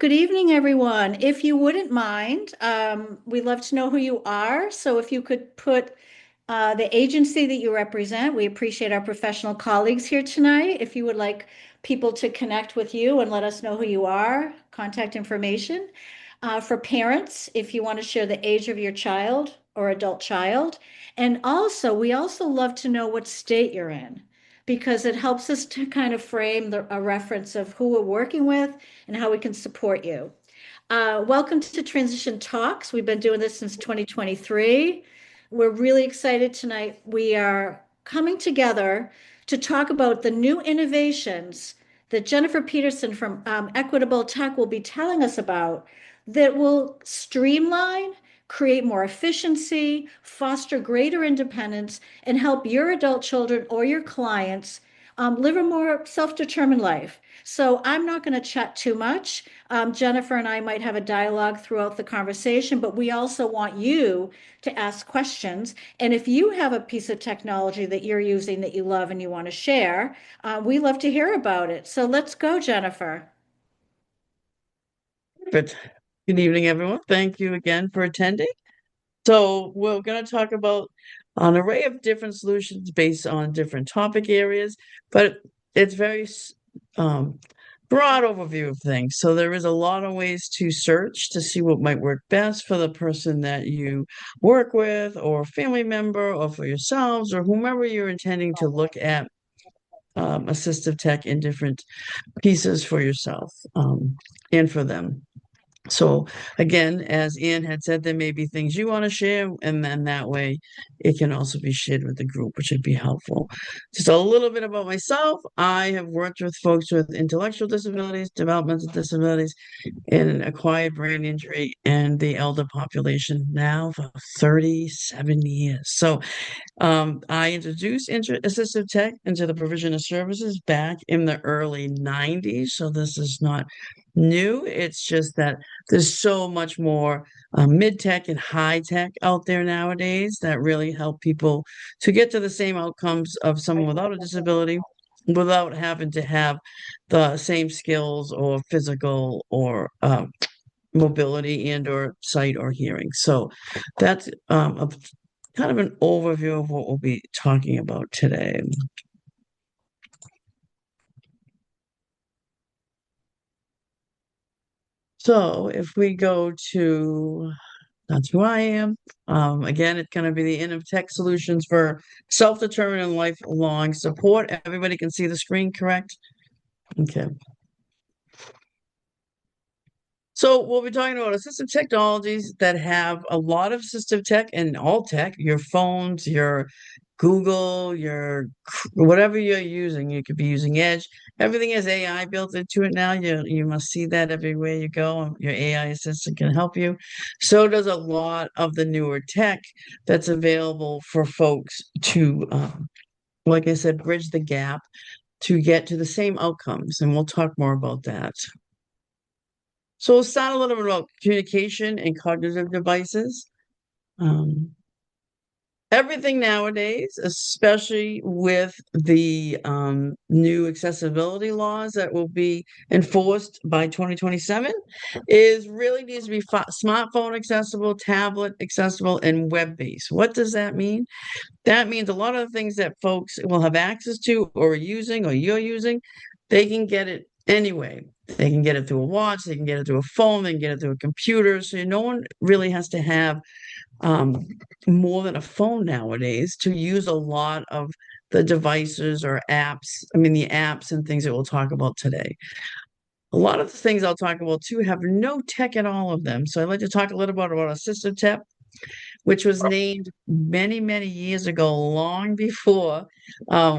good evening, everyone. If you wouldn't mind, we'd love to know who you are. So if you could put the agency that you represent, we appreciate our professional colleagues here tonight. If you would like people to connect with you and let us know who you are, contact information. For parents, if you want to share the age of your child or adult child. And also, we also love to know what state you're in because it helps us to kind of frame a reference of who we're working with and how we can support you. Welcome to Transition Talks. We've been doing this since 2023. We're really excited tonight. We are coming together to talk about the new innovations that Jennifer Petersen from Equitable Tech will be telling us about that will streamline, create more efficiency, foster greater independence, and help your adult children or your clients live a more self-determined life. So I'm not going to chat too much. Jennifer and I might have a dialogue throughout the conversation, but we also want you to ask questions. And if you have a piece of technology that you're using that you love and you want to share, we love to hear about it. So let's go, Jennifer. Good. Good evening, everyone. Thank you again for attending. So we're going to talk about an array of different solutions based on different topic areas, but it's very um, broad overview of things. So there is a lot of ways to search to see what might work best for the person that you work with, or family member, or for yourselves, or whomever you're intending to look at assistive tech in different pieces for yourself and for them. So again, as Ian had said, there may be things you want to share, and then that way it can also be shared with the group, which would be helpful. Just a little bit about myself. I have worked with folks with intellectual disabilities, developmental disabilities, and an acquired brain injury, and the elder population now for 37 years. So I introduced assistive tech into the provision of services back in the early 90s. So this is not new. It's just that there's so much more mid tech and high tech out there nowadays that really help people to get to the same outcomes of someone without a disability without having to have the same skills or physical or mobility and or sight or hearing. So that's a kind of an overview of what we'll be talking about today. So if we go to, that's who I am. Again, it's going to be the end of tech solutions for self-determined and lifelong support. Everybody can see the screen, correct? Okay. So we'll be talking about assistive technologies that have a lot of assistive tech and all tech, your phones, your Google, your whatever you're using. You could be using Edge. Everything has AI built into it now. You must see that everywhere you go. Your AI assistant can help you. So does a lot of the newer tech that's available for folks to, like I said, bridge the gap to get to the same outcomes. And we'll talk more about that. So we'll start a little bit about communication and cognitive devices. Um, Everything nowadays, especially with the new accessibility laws that will be enforced by 2027, is really needs to be smartphone accessible, tablet accessible, and web-based. What does that mean? That means a lot of the things that folks will have access to or are using or you're using, they can get it anyway. They can get it through a watch, they can get it through a phone, they can get it through a computer. So no one really has to have um, more than a phone nowadays to use a lot of the devices or apps. I mean, the apps and things that we'll talk about today. A lot of the things I'll talk about too have no tech in all of them. So I'd like to talk a little bit about assistive tech, which was named many, many years ago, long before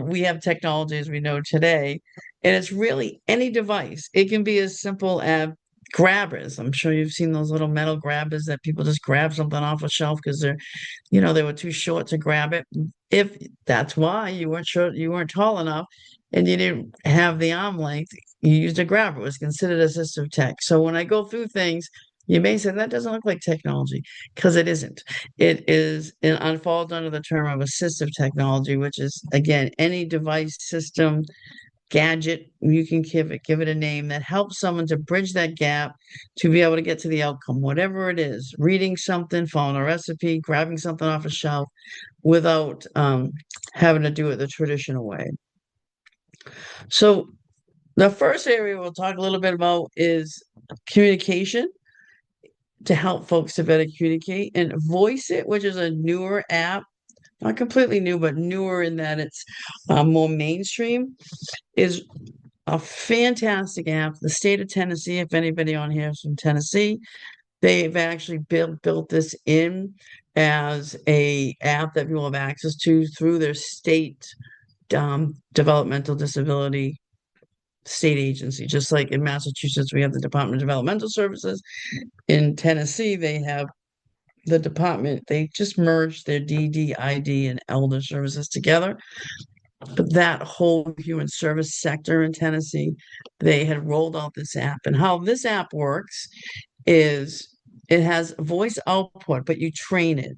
we have technology as we know today. And it's really any device. It can be as simple as grabbers. I'm sure you've seen those little metal grabbers that people just grab something off a shelf because they were too short to grab it. If that's why you weren't short, you weren't tall enough, and you didn't have the arm length, you used a grabber. It was considered assistive tech. So when I go through things, you may say that doesn't look like technology because it isn't. It falls under the term of assistive technology, which is again any device, system, gadget, you can give it a name that helps someone to bridge that gap to be able to get to the outcome, whatever it is, reading something, following a recipe, grabbing something off a shelf without having to do it the traditional way. So the first area we'll talk a little bit about is communication to help folks to better communicate, and Voiceitt, which is a newer app, not completely new, but newer in that it's more mainstream, is a fantastic app. The state of Tennessee, if anybody on here is from Tennessee, they've actually built this in as a app that people have access to through their state developmental disability state agency. Just like in Massachusetts, we have the Department of Developmental Services. In Tennessee, they have the department. They just merged their DDID and elder services together. But that whole human service sector in Tennessee, they had rolled out this app. And how this app works is it has voice output, but you train it.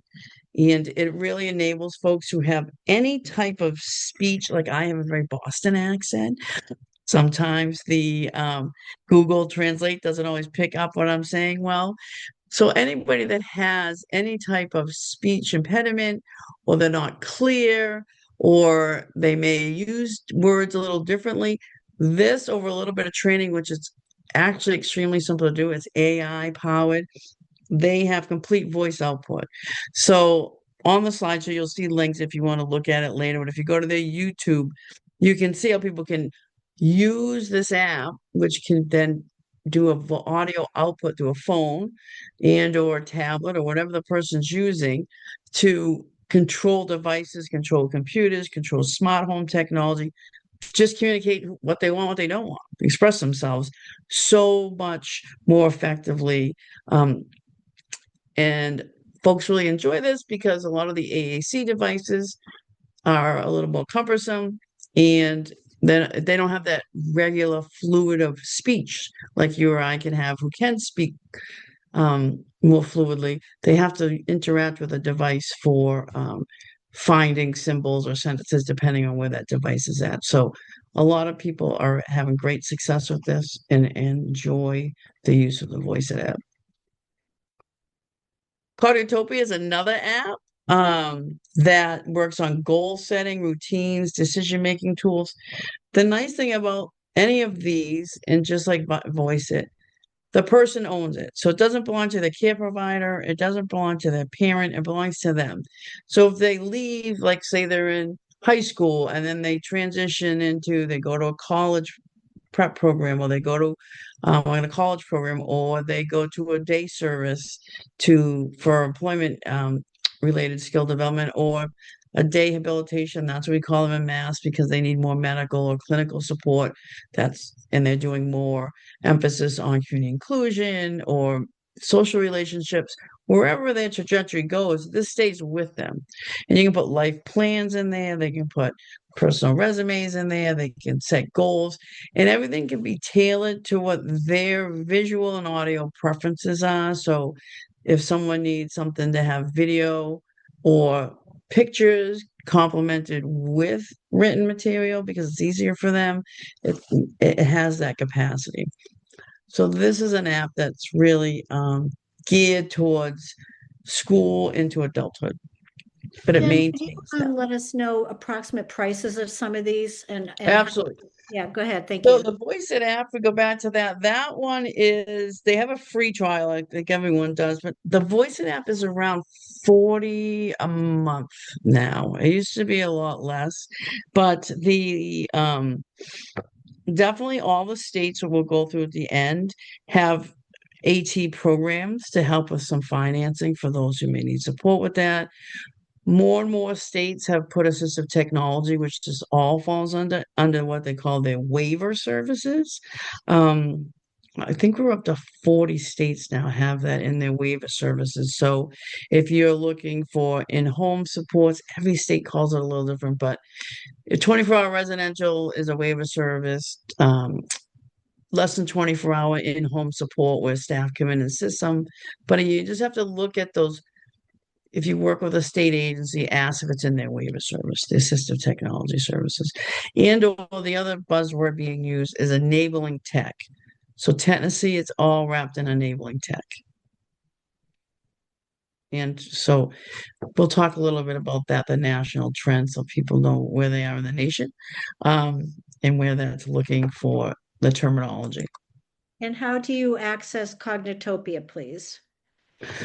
And it really enables folks who have any type of speech, like I have a very Boston accent. Sometimes the Google Translate doesn't always pick up what I'm saying well. So anybody that has any type of speech impediment, or they're not clear, or they may use words a little differently, this over a little bit of training, which is actually extremely simple to do, it's AI powered. They have complete voice output. So on the slideshow, you'll see links if you want to look at it later. But if you go to their YouTube, you can see how people can use this app, which can then do a audio output to a phone and or a tablet or whatever the person's using to control devices, control computers, control smart home technology, just communicate what they want, what they don't want, express themselves so much more effectively. And folks really enjoy this because a lot of the AAC devices are a little more cumbersome, and then they don't have that regular fluid of speech like you or I can have, who can speak more fluidly. They have to interact with a device for finding symbols or sentences depending on where that device is at. So a lot of people are having great success with this and enjoy the use of the Voiceitt app. Cognitopia is another app that works on goal setting, routines, decision-making tools. The nice thing about any of these, and just like Voiceitt, the person owns it. So it doesn't belong to the care provider. It doesn't belong to their parent. It belongs to them. So if they leave, like say they're in high school and then they transition into, they go to a college prep program, or they go to in a college program, or they go to a day service for employment related skill development, or a day habilitation. That's what we call them in Mass, because they need more medical or clinical support. And they're doing more emphasis on community inclusion or social relationships. Wherever their trajectory goes, this stays with them. And you can put life plans in there. They can put personal resumes in there. They can set goals, and everything can be tailored to what their visual and audio preferences are. So if someone needs something to have video or pictures complemented with written material because it's easier for them, it has that capacity. So this is an app that's really geared towards school into adulthood, but it Jen, can you maintains that. let us know approximate prices of some of these and how, Absolutely. yeah, go ahead. Thank So you. the Voiceitt app, we go back to that. That one is, they have a free trial, I think everyone does, but the Voiceitt app is around 40 a month now. It used to be a lot less, but the definitely all the states that we'll go through at the end have AT programs to help with some financing for those who may need support with that. More and more states have put assistive technology, which just all falls under what they call their waiver services. I think we're up to 40 states now have that in their waiver services. So if you're looking for in-home supports, every state calls it a little different, but 24-hour residential is a waiver service. Less than 24-hour in-home support where staff come in and assist them. But you just have to look at those if you work with a state agency, ask if it's in their waiver service, the assistive technology services. And or the other buzzword being used is enabling tech. So Tennessee, it's all wrapped in enabling tech. And so we'll talk a little bit about that, the national trend, so people know where they are in the nation, um, and where that's looking for the terminology. And how do you access Cognitopia, please?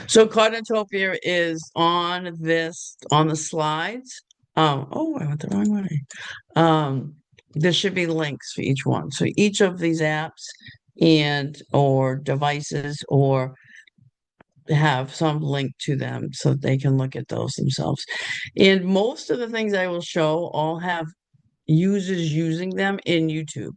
So Cognitopia is on the slides. Oh, I went the wrong way. There should be links for each one. So each of these apps and or devices or have some link to them so they can look at those themselves. And most of the things I will show all have users using them in YouTube.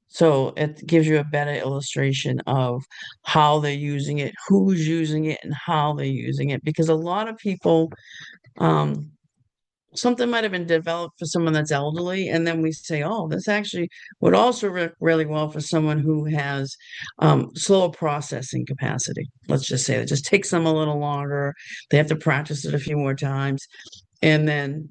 So it gives you a better illustration of how they're using it, who's using it, and how they're using it. Because a lot of people, something might have been developed for someone that's elderly, and then we say, oh, this actually would also work really well for someone who has slower processing capacity. Let's just say it just takes them a little longer. They have to practice it a few more times. And then,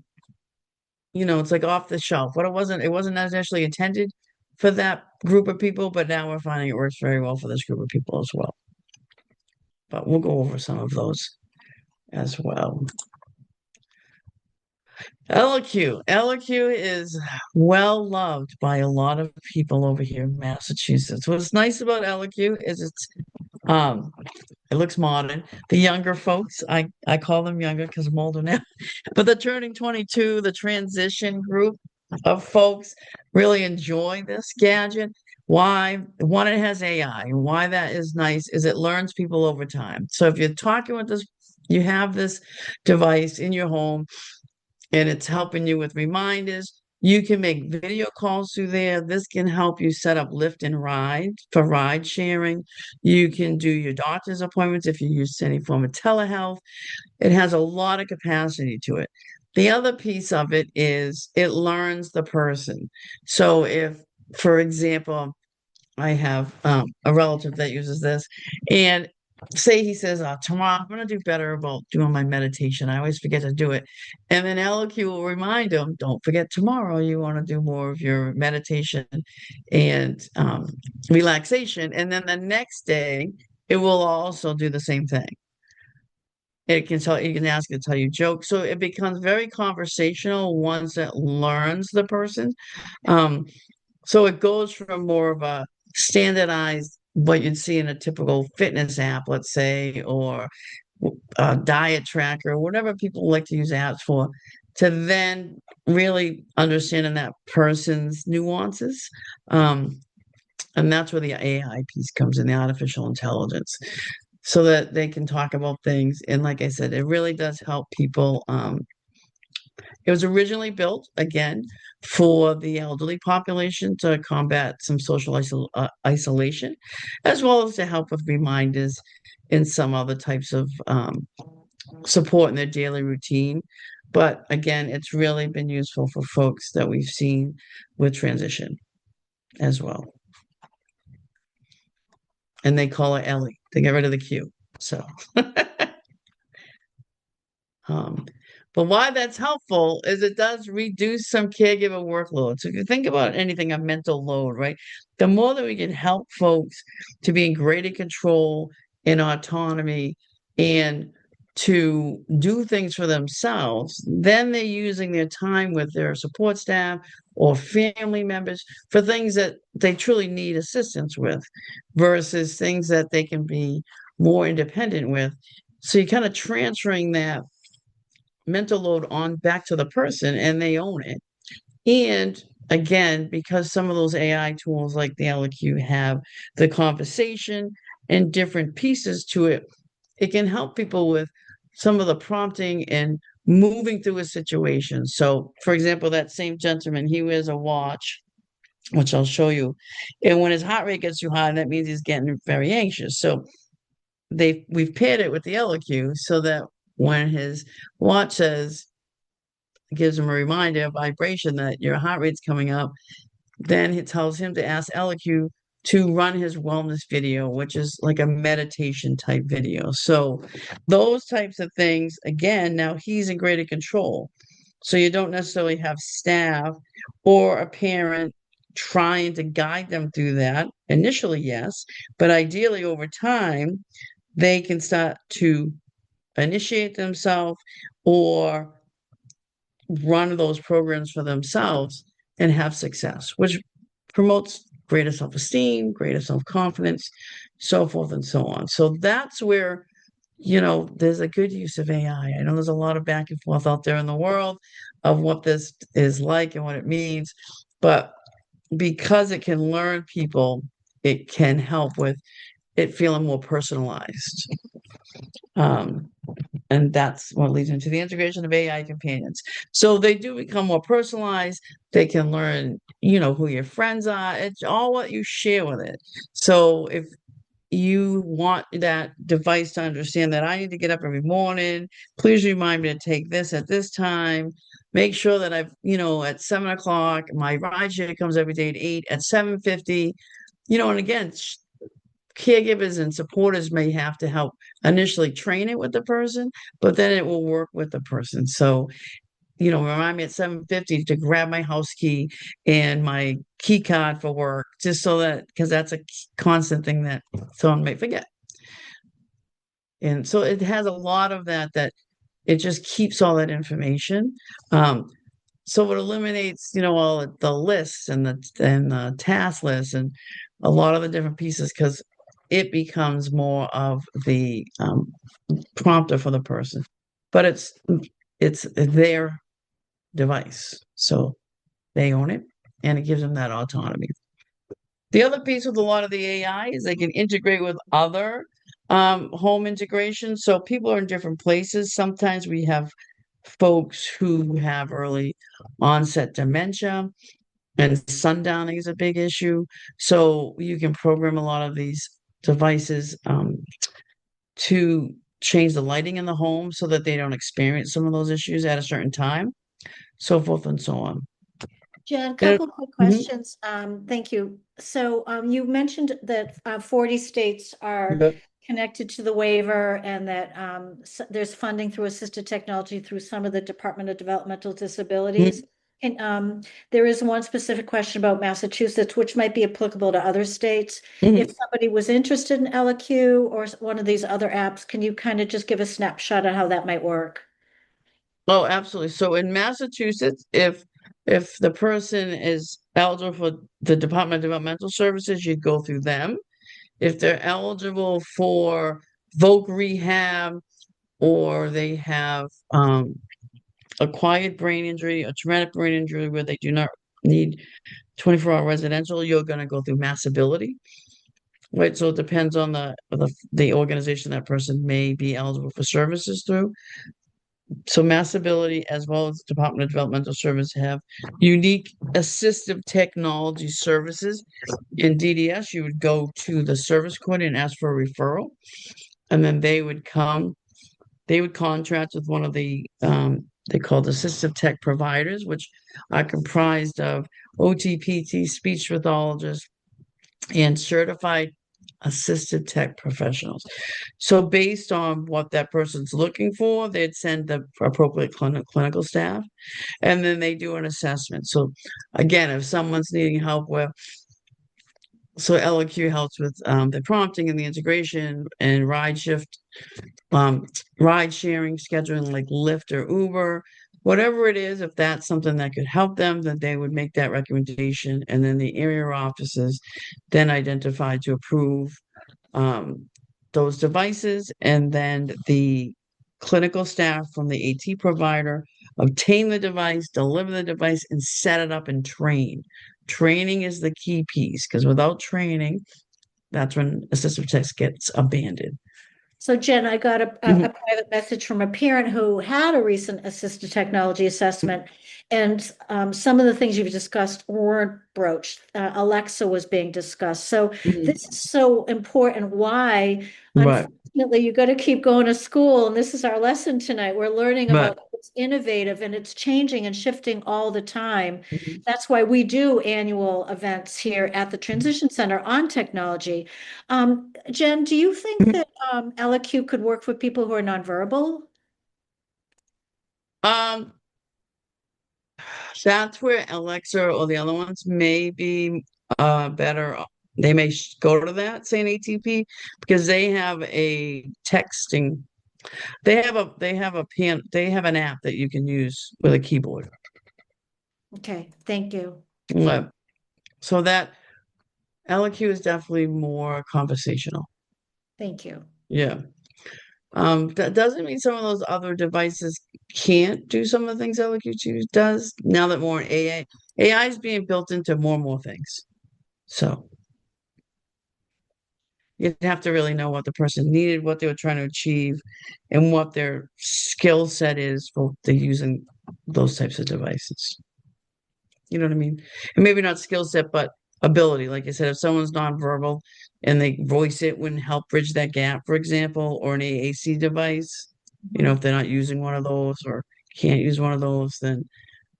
it's like off the shelf. It wasn't actually intended for that group of people, but now we're finding it works very well for this group of people as well. But we'll go over some of those as well. ElliQ. ElliQ is well loved by a lot of people over here in Massachusetts. What's nice about ElliQ is um it looks modern. The younger folks, I call them younger because I'm older now, but the turning 22, the transition group of folks really enjoy this gadget. Why? One, it has AI, and why that is nice is it learns people over time. So if you're talking with this, you have this device in your home and it's helping you with reminders. You can make video calls through there. This can help you set up Lyft and Ride for ride sharing. You can do your doctor's appointments if you use any form of telehealth. It has a lot of capacity to it. The other piece of it is it learns the person. So if, for example, I have a relative that uses this, and say he says, tomorrow I'm going to do better about doing my meditation. I always forget to do it. And then ElliQ will remind him, don't forget tomorrow, you want to do more of your meditation and relaxation. And then the next day, it will also do the same thing. You can ask it to tell you jokes. So it becomes very conversational once it learns the person. Um, so it goes from more of a standardized, what you'd see in a typical fitness app, let's say, or a diet tracker, whatever people like to use apps for, to then really understanding that person's nuances. And that's where the AI piece comes in, the artificial intelligence, so that they can talk about things. And like I said, it really does help people. It was originally built, again, for the elderly population to combat some social isolation, as well as to help with reminders and some other types of support in their daily routine. But again, it's really been useful for folks that we've seen with transition as well. And they call it Ellie. They get rid of the Q. So Um, but why that's helpful is it does reduce some caregiver workload. So if you think about anything, a mental load, right? The more that we can help folks to be in greater control and autonomy and to do things for themselves, then they're using their time with their support staff or family members for things that they truly need assistance with versus things that they can be more independent with. So you're kind of transferring that mental load on back to the person and they own it. And again, because some of those AI tools like the ElliQ have the conversation and different pieces to it, it can help people with some of the prompting and moving through a situation. So, for example, that same gentleman, he wears a watch, which I'll show you. And when his heart rate gets too high, that means he's getting very anxious. So we've paired it with the ElliQ so that when his watch gives him a reminder, a vibration that your heart rate's coming up, then it tells him to ask ElliQ to run his wellness video, which is like a meditation type video. So those types of things, again, now he's in greater control. So you don't necessarily have staff or a parent trying to guide them through that. Initially, yes, but ideally over time, they can start to initiate themselves or run those programs for themselves and have success, which promotes greater self-esteem, greater self-confidence, so forth and so on. So that's where, there's a good use of AI. I know there's a lot of back and forth out there in the world of what this is like and what it means, but because it can learn people, it can help with it feeling more personalized. Um, and that's what leads into the integration of AI companions. So they do become more personalized. They can learn, who your friends are. It's all what you share with it. So if you want that device to understand that I need to get up every morning, please remind me to take this at this time. Make sure that I've, at 7 o'clock, my ride share comes every day at 8, at 7:50, and again, caregivers and supporters may have to help initially train it with the person, but then it will work with the person. So, remind me at 7:50 to grab my house key and my key card for work, just so that, because that's a constant thing that someone may forget. And so it has a lot of that it just keeps all that information. So it eliminates, all the lists and the task lists and a lot of the different pieces, because it becomes more of the prompter for the person. But it's their device, so they own it, and it gives them that autonomy. The other piece with a lot of the AI is they can integrate with other home integrations. So people are in different places. Sometimes we have folks who have early onset dementia, and sundowning is a big issue. So you can program a lot of these devices to change the lighting in the home so that they don't experience some of those issues at a certain time, so forth and so on. Jen, a And couple quick mhm, questions. Thank you. So you mentioned that 40 states are yep, connected to the waiver and that there's funding through assisted technology through some of the Department of Developmental Disabilities. mhm, And there is one specific question about Massachusetts, which might be applicable to other states. If mhm. somebody was interested in ElliQ or one of these other apps, can you kind of just give a snapshot on how that might work? Oh, absolutely. So in Massachusetts, if the person is eligible for the Department of Developmental Services, you go through them. If they're eligible for voc rehab, or they have acquired brain injury, a traumatic brain injury where they do not need 24-hour residential, you're going to go through Massability. Right, so it depends on the organization that person may be eligible for services through. So Massability as well as Department of Developmental Service have unique assistive technology services. In DDS, you would go to the service coordinator and ask for a referral, and then they would contract with one of the they called assistive tech providers, which are comprised of OT, speech pathologists, and certified assistive tech professionals. So based on what that person's looking for, they'd send the appropriate clinical staff, and then they do an assessment. So again, if someone's needing help with, so ElliQ helps with the prompting and the integration and um, ride sharing, scheduling like Lyft or Uber, whatever it is, if that's something that could help them, then they would make that recommendation. And then the area offices then identify to approve um, those devices. And then the clinical staff from the AT provider obtain the device, deliver the device, and set it up and train. Training is the key piece, because without training, that's when assistive tech gets abandoned. So Jen, I got a Mhm. private message from a parent who had a recent assistive technology assessment, and some of the things you've discussed weren't broached. Alexa was being discussed. So Mhm. this is so important. Why, Right. Unfortunately, you got to keep going to school, and this is our lesson tonight. We're learning But about what's innovative and it's changing and shifting all the time. That's why we do annual events here at the Transition Center on technology. Jen, do you think that ElliQ could work for people who are nonverbal? um, that's where Alexa or the other ones may be better. They may go to that, say an ATP, because they have a texting. They have an app that you can use with a keyboard. Okay, thank you. But- So that ElliQ is definitely more conversational. Thank you. Yeah. That doesn't mean some of those other devices can't do some of the things ElliQ does. Now that more AI is being built into more and more things. So you'd have to really know what the person needed, what they were trying to achieve, and what their skill set is for the using those types of devices. You know what I mean? And maybe not skill set, but ability. Like I said, if someone's nonverbal and they voice it wouldn't help bridge that gap, for example, or an AAC device, if they're not using one of those or can't use one of those, then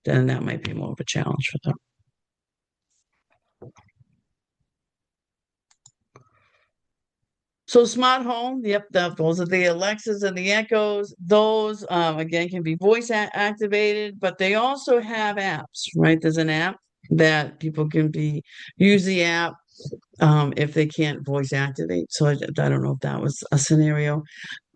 that might be more of a challenge for them. So smart home, yep, those are the Alexas and the Echoes. Those again can be voice activated, but they also have apps, right? There's an app that people can use the app if they can't voice activate. So I don't know if that was a scenario,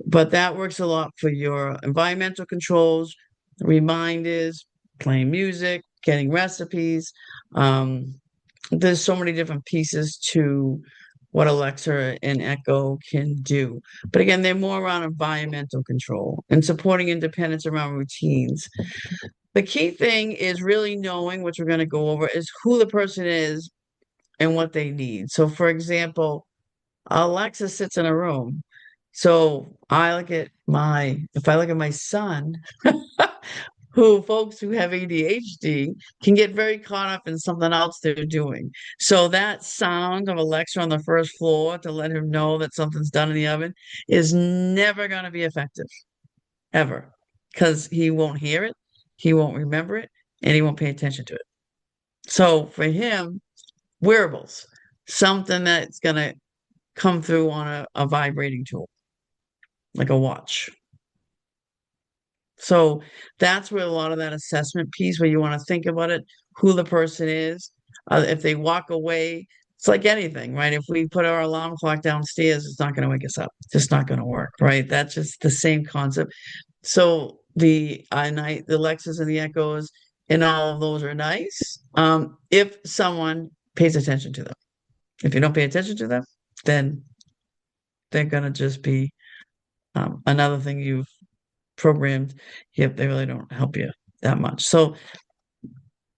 but that works a lot for your environmental controls, reminders, playing music, getting recipes. There's so many different pieces to what Alexa and Echo can do. But again, they're more around environmental control and supporting independence around routines. The key thing is really knowing, which we're going to go over, is who the person is and what they need. So, for example, Alexa sits in a room. So if I look at my son, folks who have ADHD can get very caught up in something else they're doing. So that sound of Alexa on the first floor to let him know that something's done in the oven is never going to be effective, ever, because he won't hear it, he won't remember it, and he won't pay attention to it. So for him, wearables, something that's going to come through on a vibrating tool, like a watch. So that's where a lot of that assessment piece, where you want to think about it, who the person is. If they walk away, it's like anything, right? If we put our alarm clock downstairs, it's not going to wake us up. It's just not going to work, right? That's just the same concept. So the Alexas and the Echoes and all of those are nice. If someone pays attention to them. If you don't pay attention to them, then they're going to just be another thing you've programmed. Yep, they really don't help you that much. So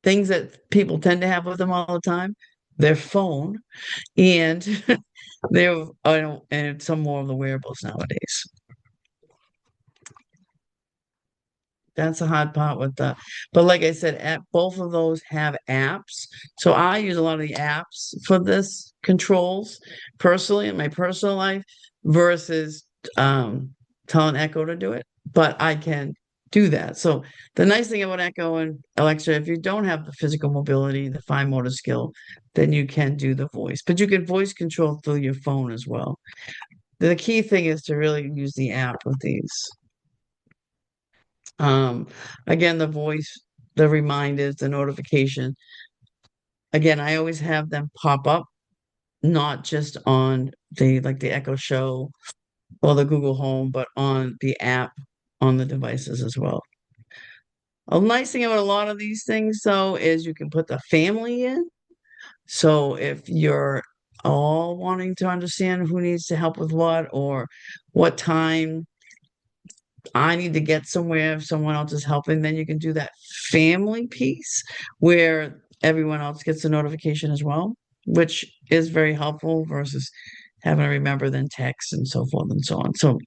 things that people tend to have with them all the time, their phone and their and some more of the wearables nowadays. That's the hard part with but like I said, both of those have apps. So I use a lot of the apps for this controls personally in my personal life versus telling Echo to do it. But I can do that. So the nice thing about Echo and Alexa, if you don't have the physical mobility, the fine motor skill, then you can do the voice. But you can voice control through your phone as well. The key thing is to really use the app with these. Um, again, the voice, the reminders, the notification. Again, I always have them pop up, not just on the Echo Show or the Google Home, but on the app on the devices as well. A nice thing about a lot of these things, though, is you can put the family in. So if you're all wanting to understand who needs to help with what or what time I need to get somewhere if someone else is helping, then you can do that family piece where everyone else gets a notification as well, which is very helpful versus having to remember then text and so forth and so on. So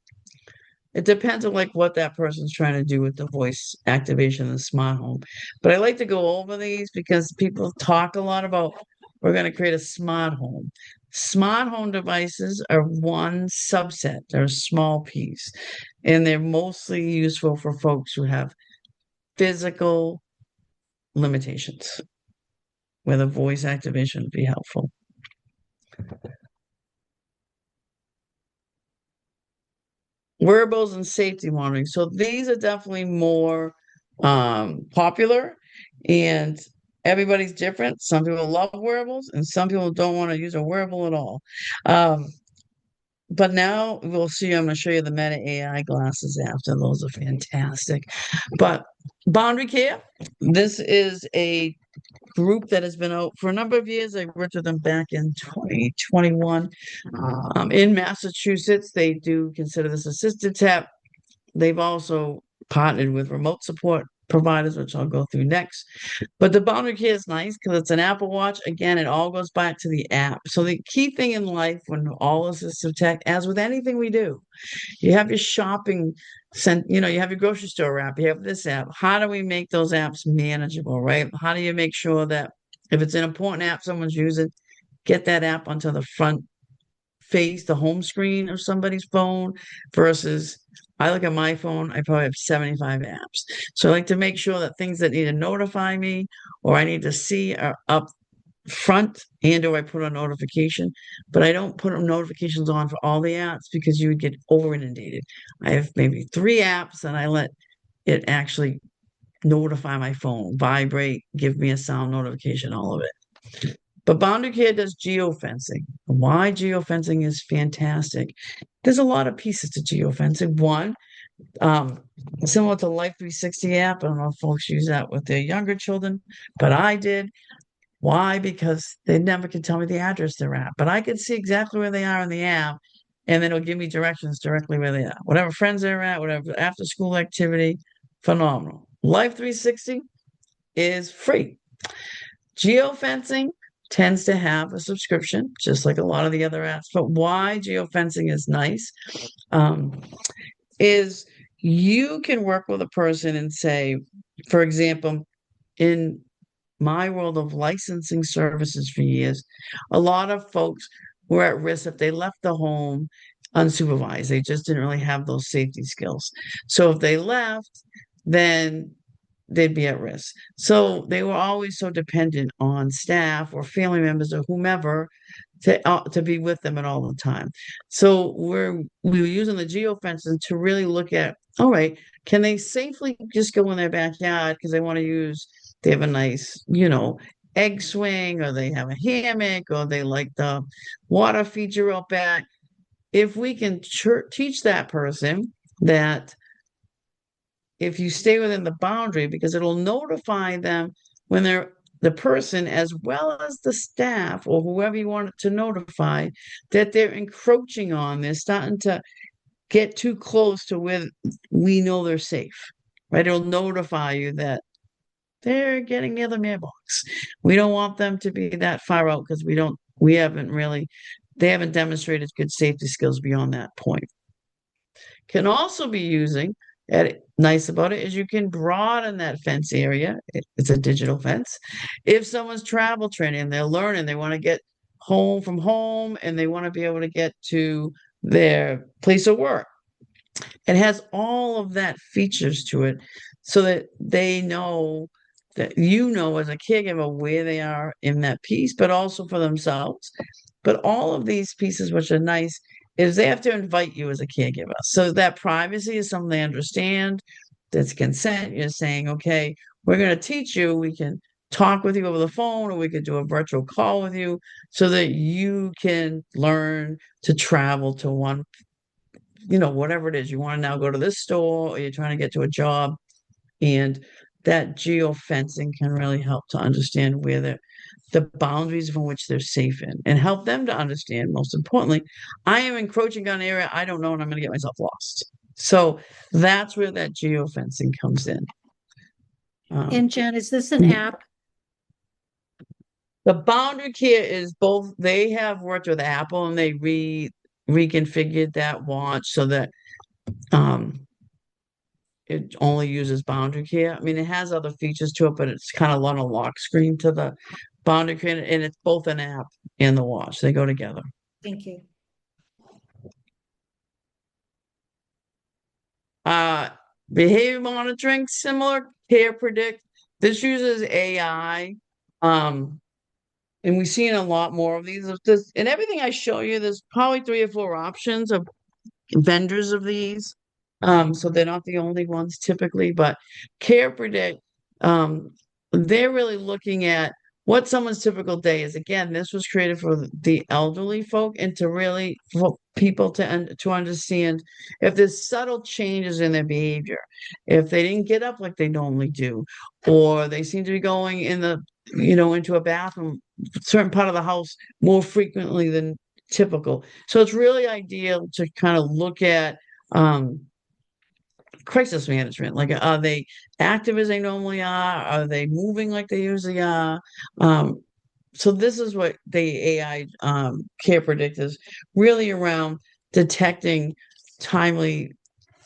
it depends on like what that person's trying to do with the voice activation in the smart home. But I like to go over these because people talk a lot about we're going to create a smart home. Smart home devices are one subset. They're a small piece, and they're mostly useful for folks who have physical limitations, where the voice activation would be helpful. Wearables and safety monitoring. So these are definitely more popular, and everybody's different. Some people love wearables and some people don't want to use a wearable at all. But now we'll see. I'm going to show you the Meta AI glasses after. Those are fantastic. But boundary care, this is a group that has been out for a number of years. I worked with them back in 2021. In Massachusetts, they do consider this assisted tap. They've also partnered with remote support providers, which I'll go through next. But the boundary care is nice because it's an Apple Watch. Again, it all goes back to the app. So the key thing in life when all assistive tech, as with anything we do, you have your shopping, you have your grocery store app, you have this app. How do we make those apps manageable, right? How do you make sure that if it's an important app someone's using, get that app onto the front face, the home screen of somebody's phone versus I look at my phone, I probably have 75 apps. So I like to make sure that things that need to notify me or I need to see are up front or I put a notification, but I don't put notifications on for all the apps because you would get over inundated. I have maybe 3 apps and I let it actually notify my phone, vibrate, give me a sound notification, all of it. But Boundary Care does geofencing. Why geofencing is fantastic. There's a lot of pieces to geofencing. One, similar to Life 360 app. I don't know if folks use that with their younger children, but I did. Why? Because they never could tell me the address they're at, but I could see exactly where they are in the app, and then it'll give me directions directly where they are. Whatever friends they're at, whatever after school activity, phenomenal. Life 360 is free. Geofencing tends to have a subscription, just like a lot of the other apps. But why geofencing is nice is you can work with a person and say, for example, in my world of licensing services for years, a lot of folks were at risk if they left the home unsupervised. They just didn't really have those safety skills. So if they left, then they'd be at risk. So they were always so dependent on staff or family members or whomever to be with them at all the time. So we were using the geofencing to really look at, all right, can they safely just go in their backyard because they have a nice, egg swing, or they have a hammock, or they like the water feature out back. If we can teach that person that if you stay within the boundary, because it'll notify them when the person, as well as the staff or whoever you want to notify, that they're encroaching on, they're starting to get too close to where we know they're safe, right? It'll notify you that they're getting near the mailbox. We don't want them to be that far out because they haven't demonstrated good safety skills beyond that point. Can also be using, nice about it is you can broaden that fence area. It's a digital fence. If someone's travel training, they're learning, they want to get home from home and they want to be able to get to their place of work. It has all of that features to it so that they know that as a caregiver where they are in that piece, but also for themselves. But all of these pieces, which are nice, is they have to invite you as a caregiver. So that privacy is something they understand. That's consent. You're saying, okay, we're going to teach you. We can talk with you over the phone, or we could do a virtual call with you so that you can learn to travel to one, whatever it is. You want to now go to this store, or you're trying to get to a job. And that geofencing can really help to understand where the boundaries from which they're safe in, and help them to understand, most importantly, I am encroaching on an area I don't know and I'm going to get myself lost. So that's where that geofencing comes in. And Jen, is this an app? The boundary care is both. They have worked with Apple and they reconfigured that watch so that it only uses boundary care. I mean, it has other features to it, but it's kind of on a lock screen to the Boundary Creator, and it's both an app and the watch. They go together. Thank you. Uh, Behavior monitoring, similar. Care Predict. This uses AI. Um, and we've seen a lot more of these. And everything I show you, there's probably 3 or 4 options of vendors of these. So they're not the only ones typically, but Care Predict, um, they're really looking at what someone's typical day is. Again, this was created for the elderly folk and to really for people to understand if there's subtle changes in their behavior, if they didn't get up like they normally do, or they seem to be going into a bathroom, certain part of the house more frequently than typical. So it's really ideal to kind of look at um, crisis management. Like, are they active as they normally are? Are they moving like they usually are? Um, so this is what the AI Care Predict is really around detecting timely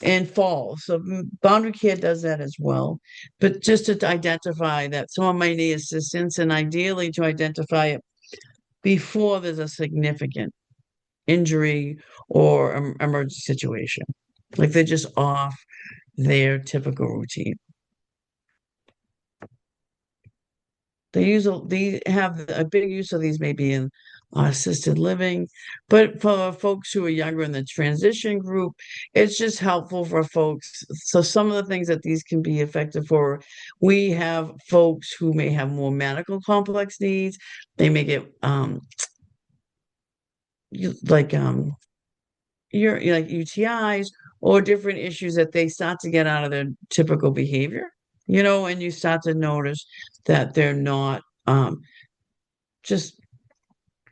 and falls. So Boundary Care does that as well, but just to identify that someone might need assistance and ideally to identify it before there's a significant injury or emergency situation. Like they're just off their typical routine. They have a big use of these maybe in assisted living, but for folks who are younger in the transition group, it's just helpful for folks. So some of the things that these can be effective for, we have folks who may have more medical complex needs. They may get like you're like UTIs or different issues that they start to get out of their typical behavior, and you start to notice that they're not just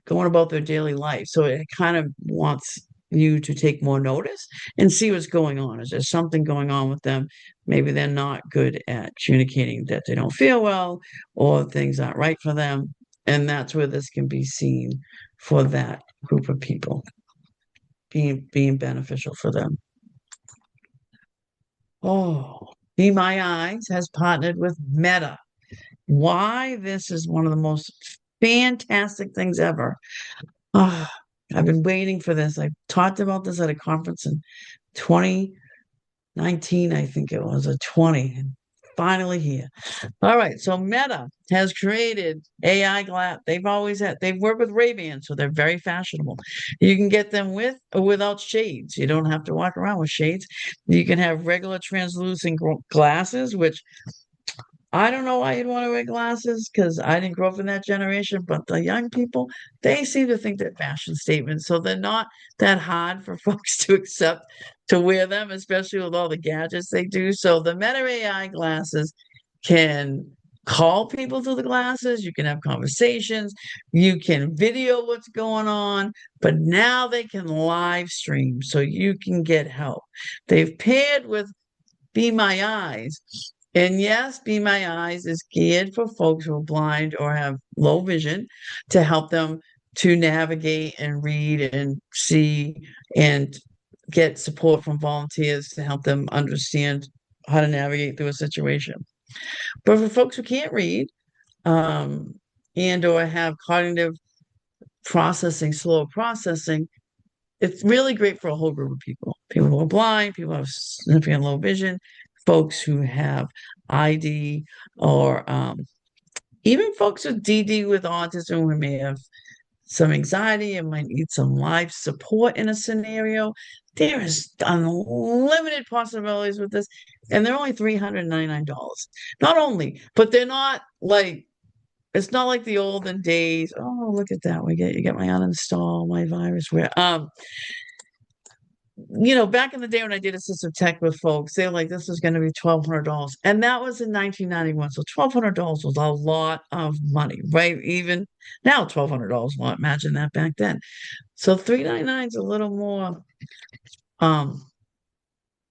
going about their daily life. So it kind of wants you to take more notice and see what's going on. Is there something going on with them? Maybe they're not good at communicating that they don't feel well or things aren't right for them. And that's where this can be seen for that group of people being beneficial for them. Oh, Be My Eyes has partnered with Meta. Why this is one of the most fantastic things ever. Oh, I've been waiting for this. I talked about this at a conference in 2019, I think it was, or 20, and finally here. All right, so Meta has created AI glass. They've worked with Ray-Ban, so they're very fashionable. You can get them with or without shades. You don't have to walk around with shades. You can have regular translucent glasses, which I don't know why you'd want to wear glasses because I didn't grow up in that generation, but the young people, they seem to think they're fashion statements. So they're not that hard for folks to accept to wear them, especially with all the gadgets they do. So the Meta AI glasses can call people through the glasses, you can have conversations, you can video what's going on, but now they can live stream so you can get help. They've paired with Be My Eyes. And yes, Be My Eyes is geared for folks who are blind or have low vision to help them to navigate and read and see and get support from volunteers to help them understand how to navigate through a situation. But for folks who can't read um, and or have cognitive processing, slow processing, it's really great for a whole group of people. People who are blind, people who have significant low vision, folks who have ID, or even folks with DD with autism who may have some anxiety and might need some live support in a scenario. There is unlimited possibilities with this, and they're only $399. Not only, but they're not like it's not like the olden days. Oh, look at that! You get my uninstall, my virus. Where back in the day when I did assistive tech with folks, they were like, this is going to be $1,200. And that was in 1991. So $1,200 was a lot of money, right? Even now, $1,200 a lot. Imagine that back then. So 399 is a little more um,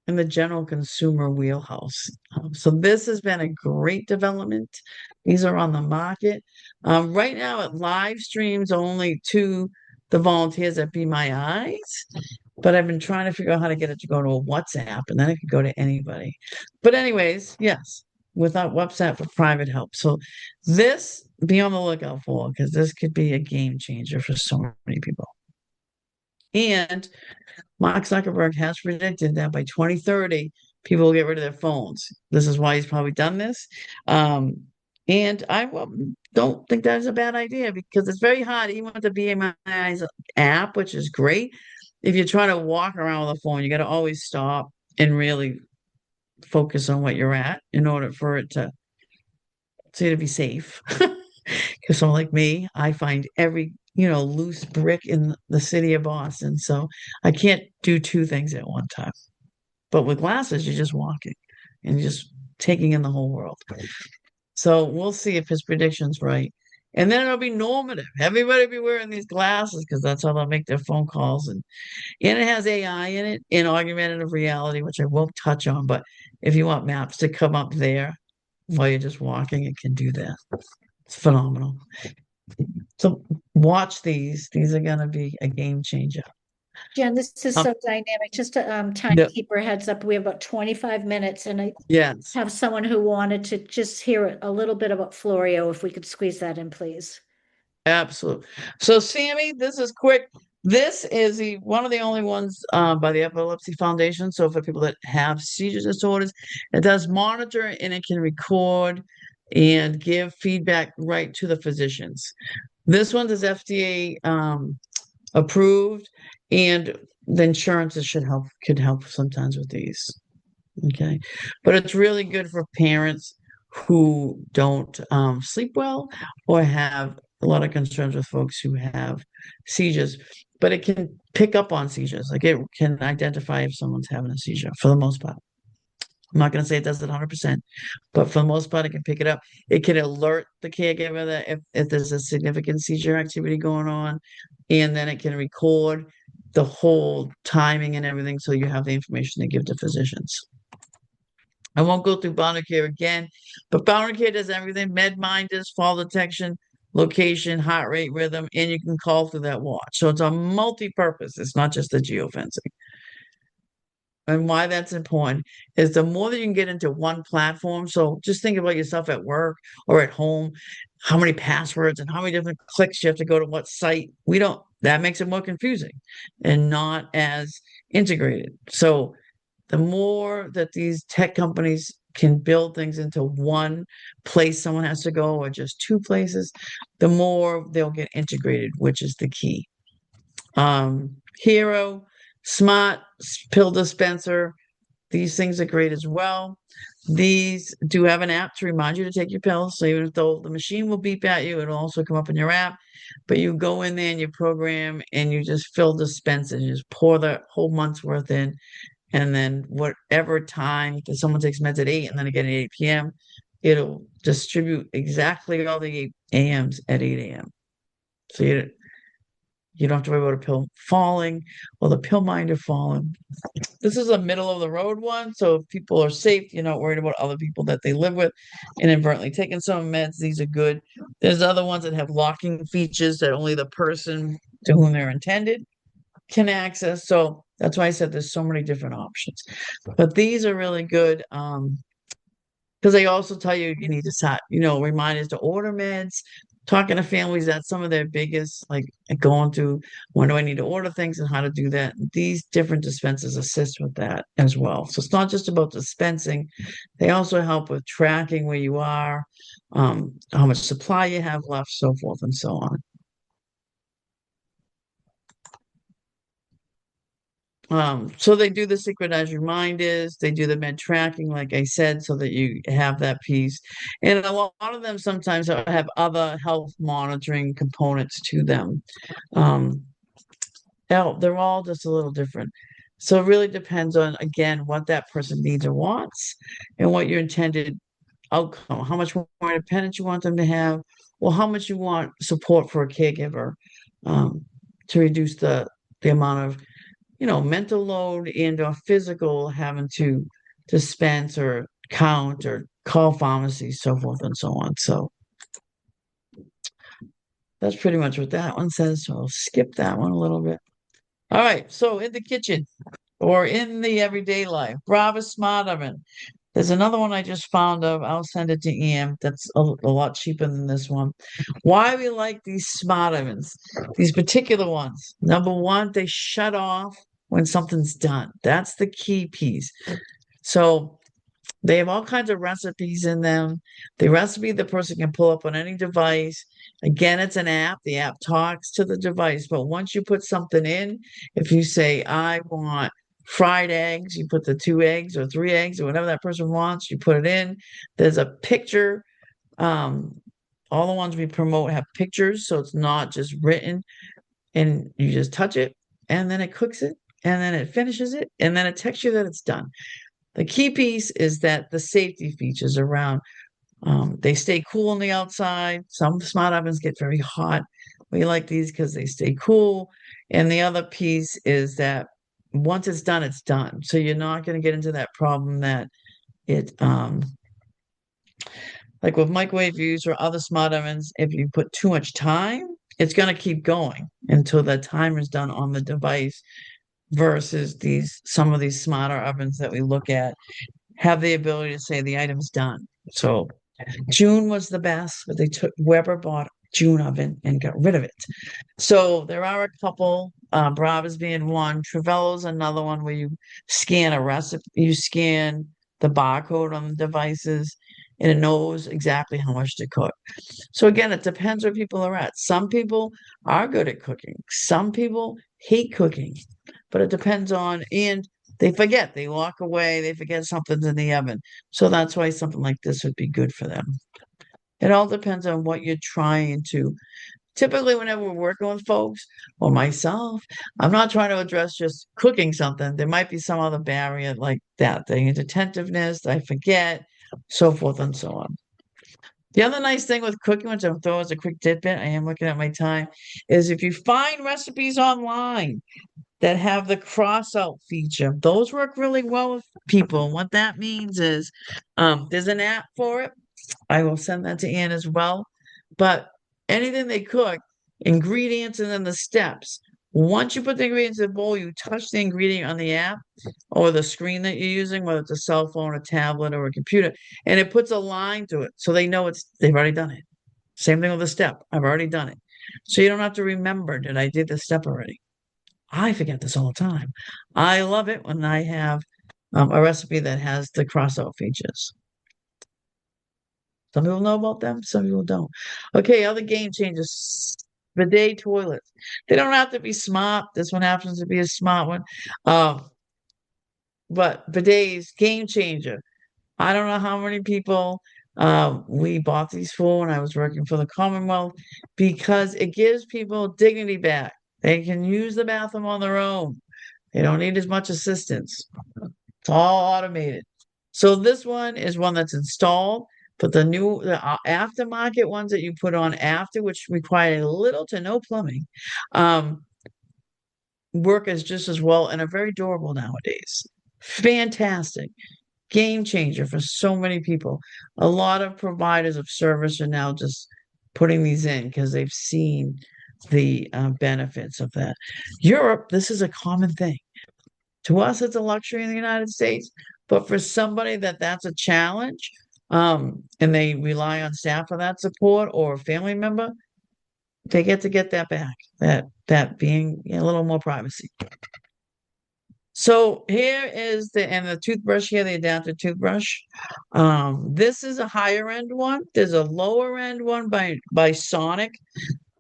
in the general consumer wheelhouse. So this has been a great development. These are on the market. Right now, it live streams only to the volunteers at Be My Eyes. But I've been trying to figure out how to get it to go to a WhatsApp and then it could go to anybody. But anyways, yes, without WhatsApp for private help. So this, be on the lookout for, because this could be a game changer for so many people. And Mark Zuckerberg has predicted that by 2030, people will get rid of their phones. This is why he's probably done this. Um, and don't think that is a bad idea because it's very hard, even with the BMI's app, which is great. If you're trying to walk around with a phone, you got to always stop and really focus on what you're at in order for it to be safe. Because someone like me, I find every loose brick in the city of Boston. So I can't do two things at one time. But with glasses, you're just walking and you're just taking in the whole world. So we'll see if his prediction's right. And then it'll be normative. Everybody will be wearing these glasses because that's how they'll make their phone calls. And it has AI in it and augmentative reality, which I won't touch on. But if you want maps to come up there while you're just walking, it can do that. It's phenomenal. So watch these. These are going to be a game changer. Jen, this is Um, so dynamic. Just a yeah, timekeeper heads up. We have about 25 minutes, and I yes, have someone who wanted to just hear a little bit about Florio, if we could squeeze that in, please. absolutely. So, Sammy, this is quick. This is one of the only ones by the Epilepsy Foundation. So, for people that have seizure disorders, it does monitor and it can record and give feedback right to the physicians. This one is FDA approved, and the insurances could help sometimes with these. Okay. But it's really good for parents who don't sleep well or have a lot of concerns with folks who have seizures. But it can pick up on seizures. Like it can identify if someone's having a seizure for the most part. I'm not going to say it does it 100%, but for the most part, it can pick it up. It can alert the caregiver that if there's a significant seizure activity going on, and then it can record the whole timing and everything so you have the information to give to physicians. I won't go through Boundary Care again, but Boundary Care does everything. MedMind does fall detection, location, heart rate, rhythm, and you can call through that watch. So it's a multi-purpose. It's not just the geofencing. And why that's important is the more that you can get into one platform. So just think about yourself at work or at home, how many passwords and how many different clicks you have to go to what site. That makes it more confusing and not as integrated. So the more that these tech companies can build things into one place someone has to go or just two places, the more they'll get integrated, which is the key. Hero, Smart, pill dispenser, these things are great as well. These do have an app to remind you to take your pills. So even though the machine will beep at you, it'll also come up in your app. But you go in there and you program and you just fill dispenses. You just pour the whole month's worth in. And then whatever time that someone takes meds at 8 and then again at 8 p.m., it'll distribute exactly all the AMs at 8 a.m. So you don't have to worry about a pill falling or the pill minder falling. This is a middle of the road one. So if people are safe, you're not worried about other people that they live with inadvertently taking some meds. These are good. There's other ones that have locking features that only the person to whom they're intended can access. So that's why I said there's so many different options. But these are really good. Because they also tell you need to set, reminders to order meds. Talking to families, that's some of their biggest, like going through when do I need to order things and how to do that. These different dispensers assist with that as well. So it's not just about dispensing. They also help with tracking where you are, how much supply you have left, so forth and so on. So they do the synchronized reminders, they do the med tracking, like I said, so that you have that piece. And a lot of them sometimes have other health monitoring components to them. Um, they're all just a little different. So it really depends on, again, what that person needs or wants and what your intended outcome, how much more independence you want them to have, or how much you want support for a caregiver to reduce the amount of mental load and or physical having to dispense or count or call pharmacies, so forth and so on. So that's pretty much what that one says. So I'll skip that one a little bit. All right. So in the kitchen or in the everyday life, Brava Smart Oven. There's another one I just found of. I'll send it to Ian. That's a lot cheaper than this one. Why we like these smart ovens, these particular ones. Number one, they shut off when something's done. That's the key piece. So they have all kinds of recipes in them. The recipe the person can pull up on any device. Again, it's an app. The app talks to the device. But once you put something in, if you say, I want fried eggs, you put the 2 eggs or 3 eggs or whatever that person wants, you put it in. There's a picture. Um, all the ones we promote have pictures, so it's not just written. And you just touch it, and then it cooks it, and then it finishes it, and then it tells you that it's done. The key piece is that the safety features around, they stay cool on the outside. Some smart ovens get very hot. We like these because they stay cool. And the other piece is that once it's done, it's done. So you're not going to get into that problem that it, like with microwave use or other smart ovens, if you put too much time, it's going to keep going until the timer is done on the device versus some of these smarter ovens that we look at have the ability to say the item's done. So June was the best, but they took Weber bought June oven and got rid of it. So there are a couple, Brava's being one, Trevello's another one where you scan a recipe, you scan the barcode on the devices, and it knows exactly how much to cook. So again, it depends where people are at. Some people are good at cooking. Some people hate cooking, but it depends on, and they forget, they walk away, they forget something's in the oven. So that's why something like this would be good for them. It all depends on what you're trying to. Typically, whenever we're working with folks or myself, I'm not trying to address just cooking something. There might be some other barrier like that, the inattentiveness, I forget, so forth and so on. The other nice thing with cooking, which I'll throw as a quick tidbit, I am looking at my time, is if you find recipes online that have the cross out feature, those work really well with people. And what that means is there's an app for it. I will send that to Ann as well. But anything they cook, ingredients and then the steps. Once you put the ingredients in the bowl, you touch the ingredient on the app or the screen that you're using, whether it's a cell phone, a tablet, or a computer, and it puts a line to it. So they know they've already done it. Same thing with the step. I've already done it. So you don't have to remember that I did the step already. I forget this all the time. I love it when I have a recipe that has the crossout features. Some people know about them, some people don't. Okay, other game changers. Bidet toilets. They don't have to be smart. This one happens to be a smart one. But bidets, game changer. I don't know how many people we bought these for when I was working for the Commonwealth because it gives people dignity back. They can use the bathroom on their own. They don't need as much assistance. It's all automated. So this one is one that's installed, but the aftermarket ones that you put on after, which require little to no plumbing, um, work as just as well and are very durable nowadays. Fantastic. Game changer for so many people. A lot of providers of service are now just putting these in because they've seen the benefits of that. Europe, this is a common thing. To us, it's a luxury in the United States, but for somebody that's a challenge, and they rely on staff for that support or a family member, they get that back. That being a little more privacy. So here is the toothbrush here, the adaptive toothbrush. This is a higher end one. There's a lower end one by Sonic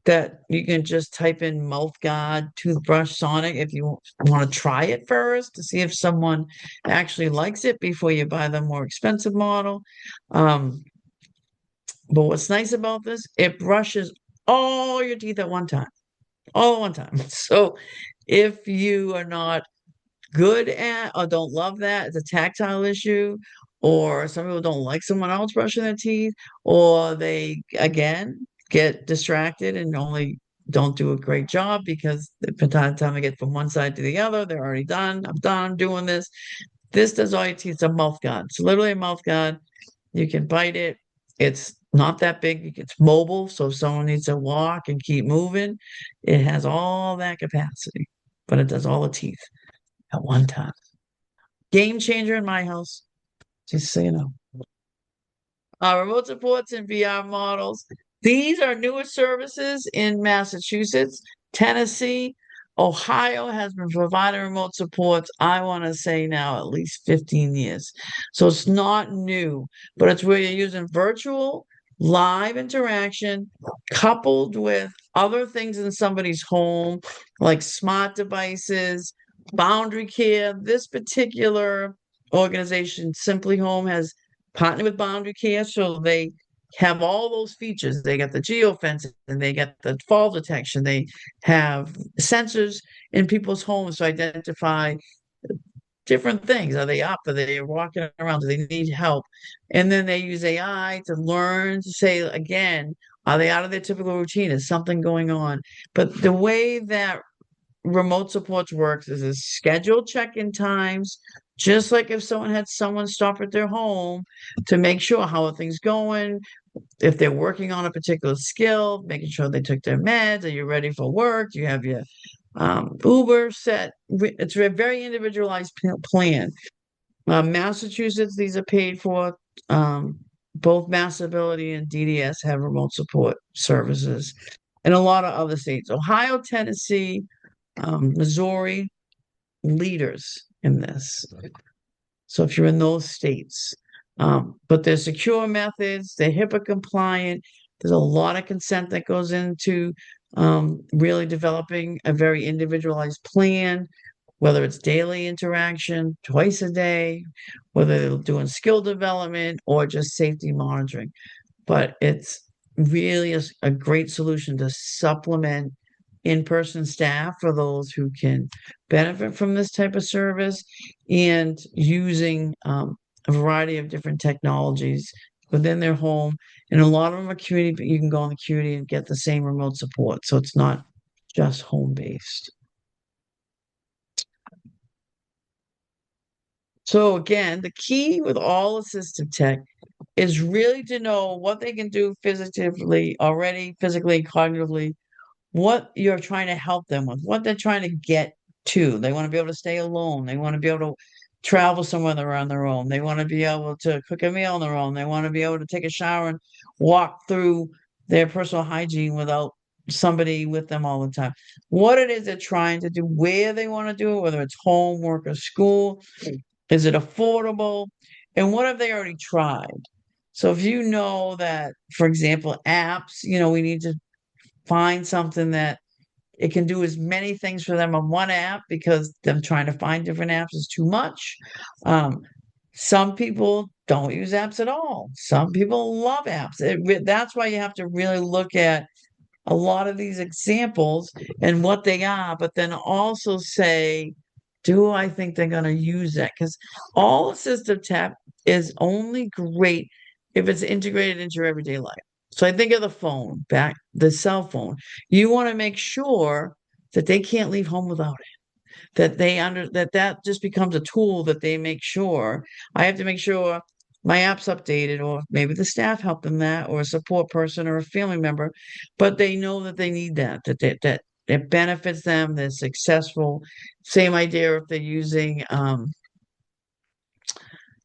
that you can just type in mouth guard toothbrush Sonic if you want to try it first to see if someone actually likes it before you buy the more expensive model. But what's nice about this, it brushes all your teeth at one time, all at one time. So if you are not good at or don't love that, it's a tactile issue, or some people don't like someone else brushing their teeth, or they again get distracted and only don't do a great job because by the time they get from one side to the other, they're already done. I'm done doing this. This does all your teeth. It's a mouth guard. It's literally a mouth guard. You can bite it. It's not that big. It's mobile. So if someone needs to walk and keep moving, it has all that capacity, but it does all the teeth at one time. Game changer in my house. just so you know. Remote supports and VR models. These are newer services in Massachusetts, Tennessee. Ohio has been providing remote supports, I want to say now at least 15 years. So it's not new, but it's where you're using virtual live interaction coupled with other things in somebody's home, like smart devices, boundary care. This particular organization, SimplyHome, has partnered with Boundary Care, so they have all those features. They got the geofencing, and they got the fall detection. They have sensors in people's homes to identify different things. Are they up? Are they walking around? Do they need help? And then they use AI to learn to say again, are they out of their typical routine? Is something going on? But the way that remote supports works is a scheduled check-in times, just like if someone had someone stop at their home to make sure how are things going, if they're working on a particular skill, making sure they took their meds, are you ready for work? Do you have your Uber set? It's a very individualized plan. Massachusetts, these are paid for. Both Massability and DDS have remote support services, and a lot of other states. Ohio, Tennessee, Missouri, leaders in this. So if you're in those states, but they're secure methods, they're HIPAA compliant. There's a lot of consent that goes into really developing a very individualized plan, whether it's daily interaction, twice a day, whether they're doing skill development or just safety monitoring. But it's really a great solution to supplement in-person staff for those who can benefit from this type of service and using a variety of different technologies within their home. And a lot of them are community, but you can go on the community and get the same remote support. So it's not just home-based. So again, the key with all assistive tech is really to know what they can do physically, cognitively, what you're trying to help them with, what they're trying to get to. They want to be able to stay alone. They want to be able to travel somewhere they're on their own. They want to be able to cook a meal on their own. They want to be able to take a shower and walk through their personal hygiene without somebody with them all the time. What it is they're trying to do, where they want to do it, whether it's home, work, or school. Is it affordable? And what have they already tried? So if you know that, for example, apps, we need to find something that it can do as many things for them on one app because them trying to find different apps is too much. Some people don't use apps at all. Some people love apps. That's why you have to really look at a lot of these examples and what they are, but then also say, do I think they're going to use that? Because all assistive tech is only great if it's integrated into your everyday life. So I think of the cell phone. You want to make sure that they can't leave home without it. That just becomes a tool that they make sure. I have to make sure my app's updated, or maybe the staff help them that, or a support person or a family member, but they know that they need that it benefits them, they're successful. Same idea if they're using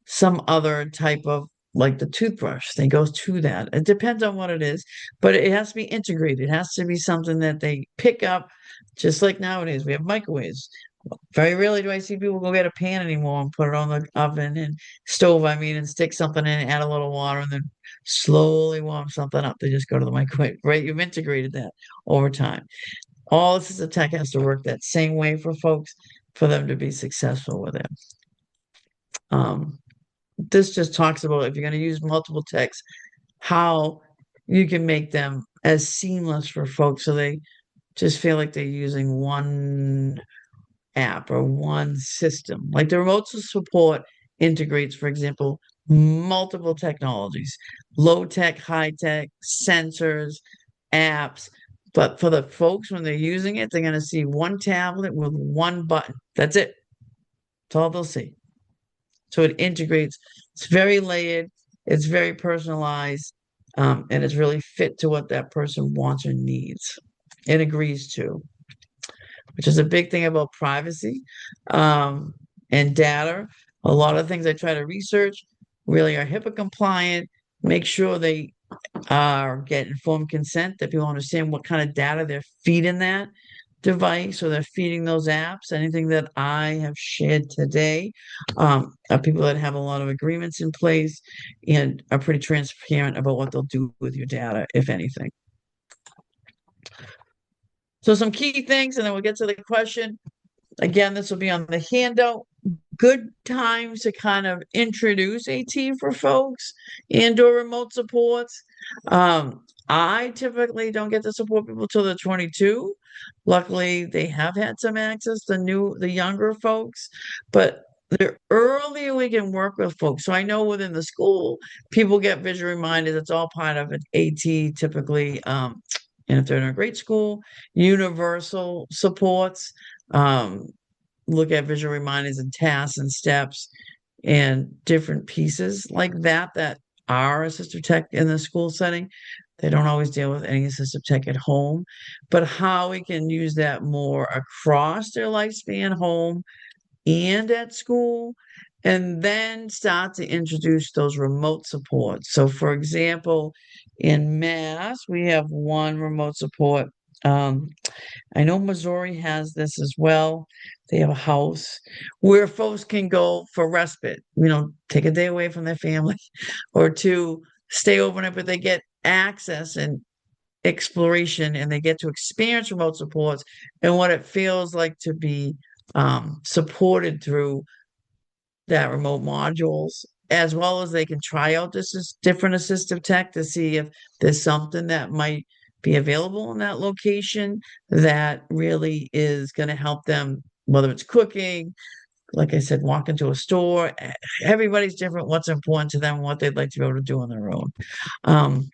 some other type of, like the toothbrush, they go to that. It depends on what it is, but it has to be integrated. It has to be something that they pick up, just like nowadays we have microwaves. Very rarely do I see people go get a pan anymore and put it on the oven and stove, and stick something in, add a little water, and then slowly warm something up. They just go to the microwave, right? You've integrated that over time. All assistive tech has to work that same way for folks for them to be successful with it. This just talks about if you're going to use multiple techs, how you can make them as seamless for folks so they just feel like they're using one app or one system. Like the remote support integrates, for example, multiple technologies, low tech, high tech, sensors, apps. But for the folks, when they're using it, they're going to see one tablet with one button. That's it. That's all they'll see. So it integrates. It's very layered. It's very personalized. And it's really fit to what that person wants or needs and agrees to, which is a big thing about privacy and data. A lot of things I try to research, really are HIPAA compliant, make sure they get informed consent, that people understand what kind of data they're feeding that device or they're feeding those apps. Anything that I have shared today are people that have a lot of agreements in place and are pretty transparent about what they'll do with your data, if anything. So some key things, and then we'll get to the question. Again, this will be on the handout. Good times to kind of introduce AT for folks and or remote supports. I typically don't get to support people till they're 22. Luckily, they have had some access, the younger folks, but the earlier we can work with folks. So I know within the school, people get visual reminders. It's all part of an AT typically. And if they're in a great school, universal supports. Um, Look at visual reminders and tasks and steps and different pieces like that are assistive tech in the school setting. They don't always deal with any assistive tech at home, but how we can use that more across their lifespan, home and at school, and then start to introduce those remote supports. So, for example, in Mass, we have one remote support. Um, I know Missouri has this as well. They have a house where folks can go for respite, take a day away from their family or to stay overnight, but they get access and exploration and they get to experience remote supports and what it feels like to be supported through that remote modules, as well as they can try out this is different assistive tech to see if there's something that might be available in that location that really is going to help them, whether it's cooking, like I said, walk into a store. Everybody's different, what's important to them, what they'd like to be able to do on their own. Um,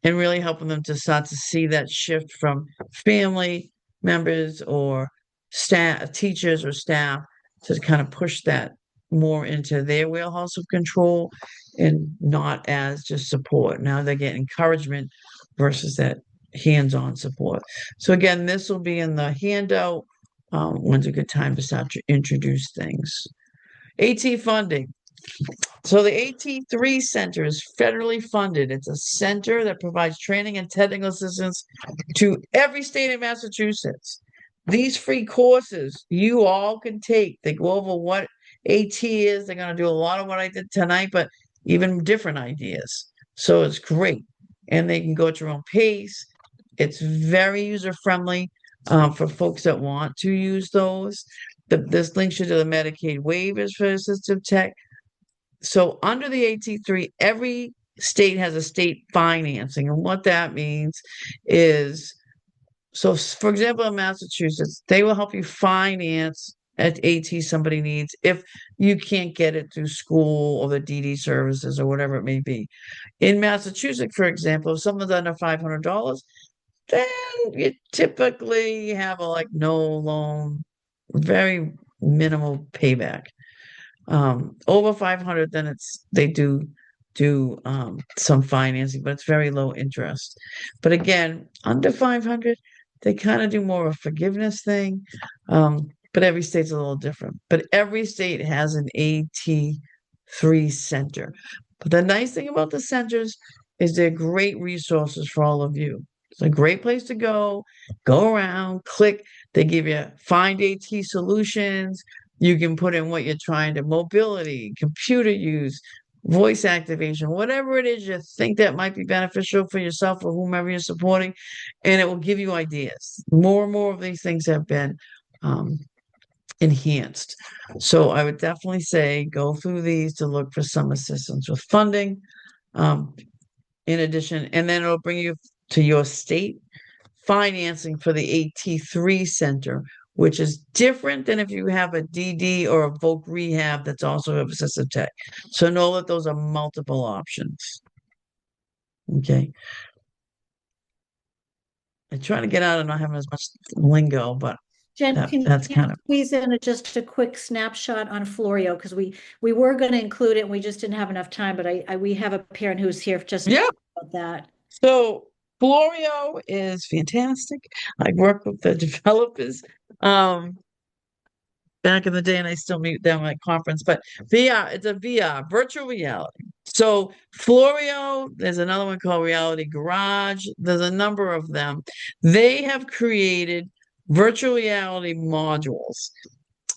and really helping them to start to see that shift from family members or staff, teachers or staff to kind of push that more into their wheelhouse of control and not as just support. Now they get encouragement versus that hands-on support. So again, this will be in the handout. When's a good time to start to introduce things? AT funding. So the AT3 Center is federally funded. It's a center that provides training and technical assistance to every state in Massachusetts. These free courses you all can take. They go over what AT is. They're going to do a lot of what I did tonight, but even different ideas. So it's great. And they can go at your own pace. It's very user friendly for folks that want to use those. This links you to the Medicaid waivers for assistive tech. So under the AT3, every state has a state financing. And what that means is, so for example, in Massachusetts, they will help you finance at AT somebody needs if you can't get it through school or the DD services or whatever it may be. In Massachusetts, for example, if someone's under $500, then you typically have a no loan, very minimal payback. Over 500, then they do some financing, but it's very low interest. But again, under 500, they kind of do more of a forgiveness thing. But every state's a little different. But every state has an AT3 center. But the nice thing about the centers is they're great resources for all of you. It's a great place to go around, click. They give you find AT solutions. You can put in what you're trying to mobility, computer use, voice activation, whatever it is you think that might be beneficial for yourself or whomever you're supporting, and it will give you ideas. More and more of these things have been enhanced. So I would definitely say go through these to look for some assistance with funding. In addition, and then it'll bring you to your state financing for the AT3 center, which is different than if you have a DD or a voc rehab that's also of assistive tech. So know that those are multiple options. Okay. I try to get out of not having as much lingo, but Jen, can that's you kind of squeeze in just a quick snapshot on Florio? Because we were going to include it and we just didn't have enough time, but we have a parent who's here just yeah. about that. So Florio is fantastic. I work with the developers back in the day, and I still meet them at conference. But VR, it's a VR, virtual reality. So Florio, there's another one called Reality Garage. There's a number of them. They have created virtual reality modules.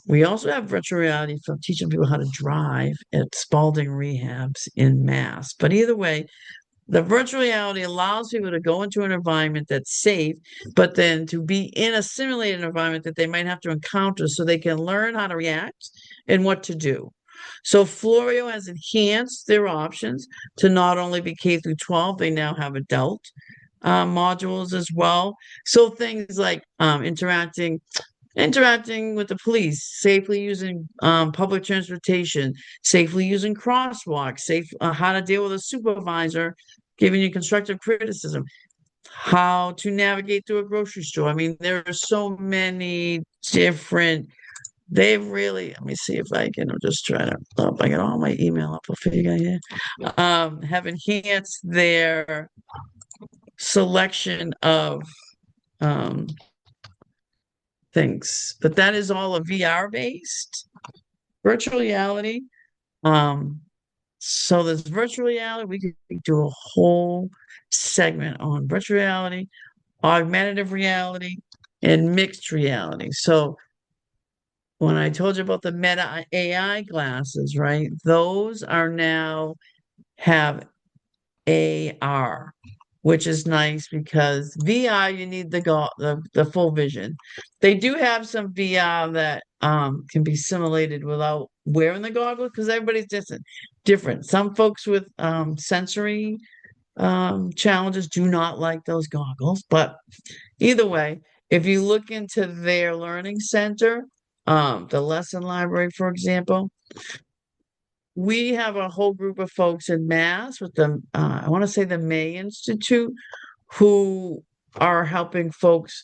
We also have virtual reality for teaching people how to drive at Spalding Rehabs in Mass. But either way, the virtual reality allows people to go into an environment that's safe, but then to be in a simulated environment that they might have to encounter so they can learn how to react and what to do. So Florio has enhanced their options to not only be K through 12, they now have adult modules as well. So things like interacting with the police, safely using public transportation, safely using crosswalks, how to deal with a supervisor giving you constructive criticism, how to navigate through a grocery store. I mean, there are so many different. They've really. Let me see if I can. I'm just trying to. Oh, if I get all my email up, I'll figure here. Have enhanced their selection of um, things, but that is all a VR based virtual reality. Um, so there's virtual reality. We could do a whole segment on virtual reality, augmentative reality, and mixed reality. So when I told you about the Meta AI glasses, right? Those are now have AR, which is nice because VR you need the full vision. They do have some VR that can be simulated without wearing the goggles because everybody's different. Some folks with sensory challenges do not like those goggles, but either way, if you look into their learning center, the lesson library, for example, we have a whole group of folks in Mass with I want to say the May Institute, who are helping folks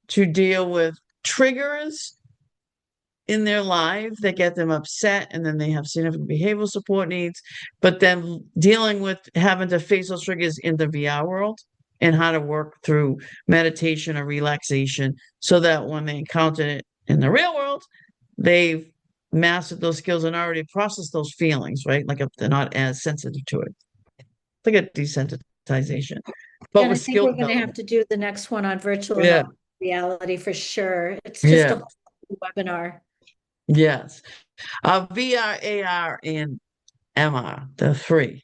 to deal with triggers in their life that get them upset, and then they have significant behavioral support needs, but then dealing with having to face those triggers in the VR world and how to work through meditation or relaxation so that when they encounter it in the real world, they've mastered those skills and already processed those feelings, right? Like if they're not as sensitive to it. It's like a desensitization, but And I with think skill we're going to have development. to do the next one on virtual and Yeah, augmented reality for sure. It's just a yeah, whole webinar. yes. VR, AR, and MR, the three.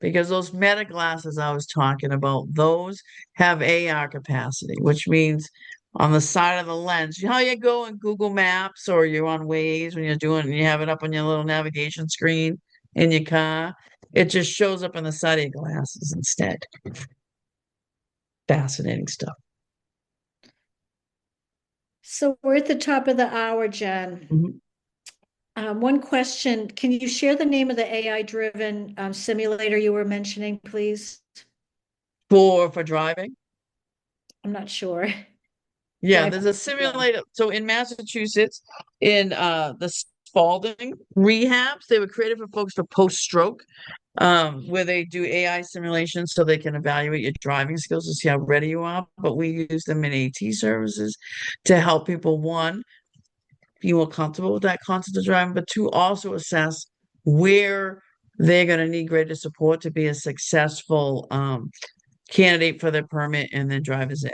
Because those meta glasses I was talking about, those have AR capacity, which means on the side of the lens, you know how you go in Google Maps or you're on Waze when you're doing, you have it up on your little navigation screen in your car. It just shows up on the side of your glasses instead. Fascinating stuff. So we're at the top of the hour, Jen. Mhm. One question, can you share the name of the AI-driven simulator you were mentioning, please? For driving. I'm not sure. Yeah, Drive. there's a simulator. So in Massachusetts, in the Spalding rehabs, they were created for folks for post-stroke, where they do AI simulations so they can evaluate your driving skills to see how ready you are. But we use them in AT services to help people, one, be more comfortable with that concept of driving, but two, also assess where they're going to need greater support to be a successful candidate for their permit and then driver's ed.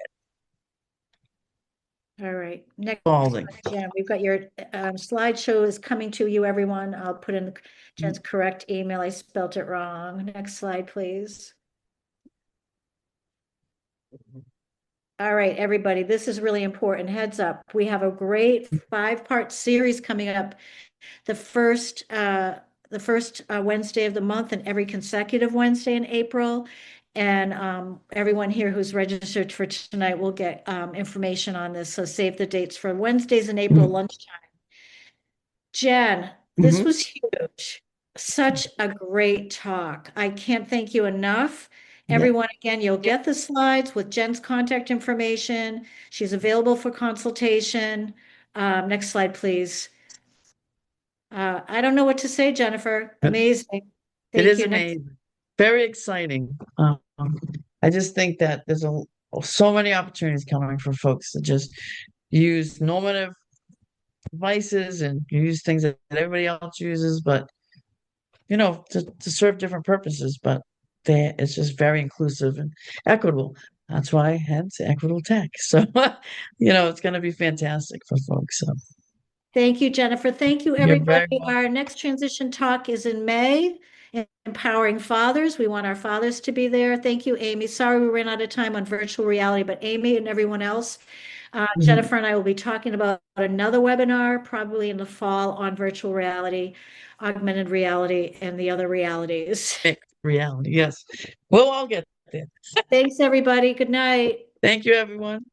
All right, next Spalding. slide, Jen. We've got your slideshow is coming to you, everyone. I'll put in Jen's correct email. I spelt it wrong. Next slide, please. All right, everybody, this is really important. Heads up. We have a great 5-part series coming up. The first Wednesday of the month and every consecutive Wednesday in April. And everyone here who's registered for tonight will get information on this. So save the dates for Wednesdays in April lunchtime. Jen, this Mhm. was huge. Such a great talk. I can't thank you enough. Yeah. Everyone, again, you'll get the slides with Jen's contact information. She's available for consultation. Next slide, please. I don't know what to say, Jennifer. Amazing. It Thank is you. Next. amazing. Very exciting. I just think that there's so many opportunities coming for folks to just use normative devices and use things that everybody else uses, but to serve different purposes, but it's just very inclusive and equitable. That's why hence Equitable Tech. So, it's going to be fantastic for folks. So Thank you, Jennifer. Thank you, you're everybody. very welcome. Our next transition talk is in May, Empowering Fathers. We want our fathers to be there. Thank you, Amy. Sorry we ran out of time on virtual reality, but Amy and everyone else, Mhm. Jennifer and I will be talking about another webinar, probably in the fall, on virtual reality, augmented reality, and the other realities. Reality, yes. We'll all get there. Thanks, everybody. Good night. Thank you, everyone.